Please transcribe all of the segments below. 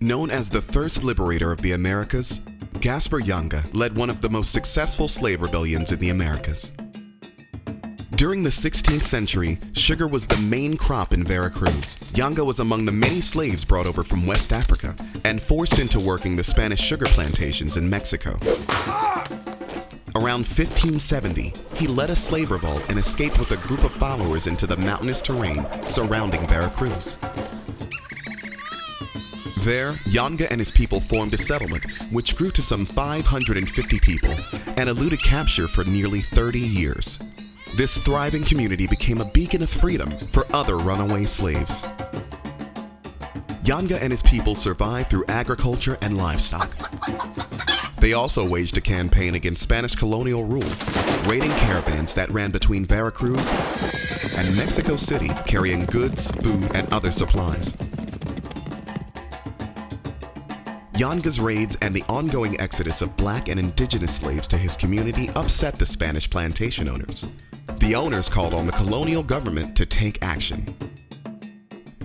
Known as the first liberator of the Americas, Gaspar Yanga led one of the most successful slave rebellions in the Americas. During the 16th century, sugar was the main crop in Veracruz. Yanga was among the many slaves brought over from West Africa and forced into working the Spanish sugar plantations in Mexico. Around 1570, he led a slave revolt and escaped with a group of followers into the mountainous terrain surrounding Veracruz. There, Yanga and his people formed a settlement which grew to some 550 people and eluded capture for nearly 30 years. This thriving community became a beacon of freedom for other runaway slaves. Yanga and his people survived through agriculture and livestock. They also waged a campaign against Spanish colonial rule, raiding caravans that ran between Veracruz and Mexico City carrying goods, food, and other supplies. Yanga's raids and the ongoing exodus of black and indigenous slaves to his community upset the Spanish plantation owners. The owners called on the colonial government to take action.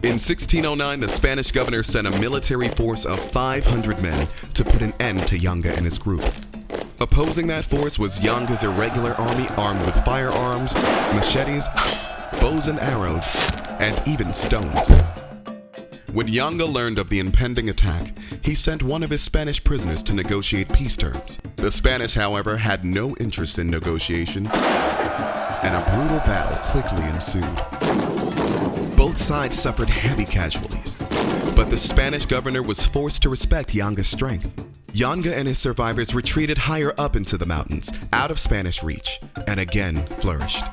In 1609, the Spanish governor sent a military force of 500 men to put an end to Yanga and his group. Opposing that force was Yanga's irregular army armed with firearms, machetes, bows and arrows, and even stones. When Yanga learned of the impending attack, he sent one of his Spanish prisoners to negotiate peace terms. The Spanish, however, had no interest in negotiation, and a brutal battle quickly ensued. Both sides suffered heavy casualties, but the Spanish governor was forced to respect Yanga's strength. Yanga and his survivors retreated higher up into the mountains, out of Spanish reach, and again flourished.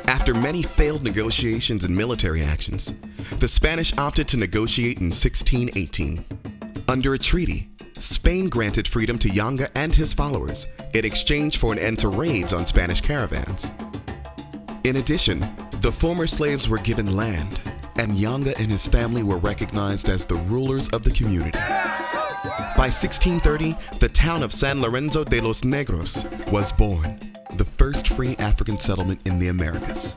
After many failed negotiations and military actions, the Spanish opted to negotiate in 1618. Under a treaty, Spain granted freedom to Yanga and his followers in exchange for an end to raids on Spanish caravans. In addition, the former slaves were given land, and Yanga and his family were recognized as the rulers of the community. By 1630, the town of San Lorenzo de los Negros was born, the first free African settlement in the Americas.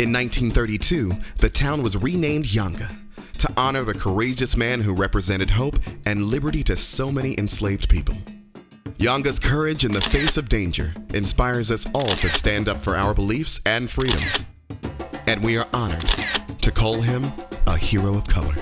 In 1932, the town was renamed Yanga to honor the courageous man who represented hope and liberty to so many enslaved people. Yanga's courage in the face of danger inspires us all to stand up for our beliefs and freedoms, and we are honored to call him a hero of color.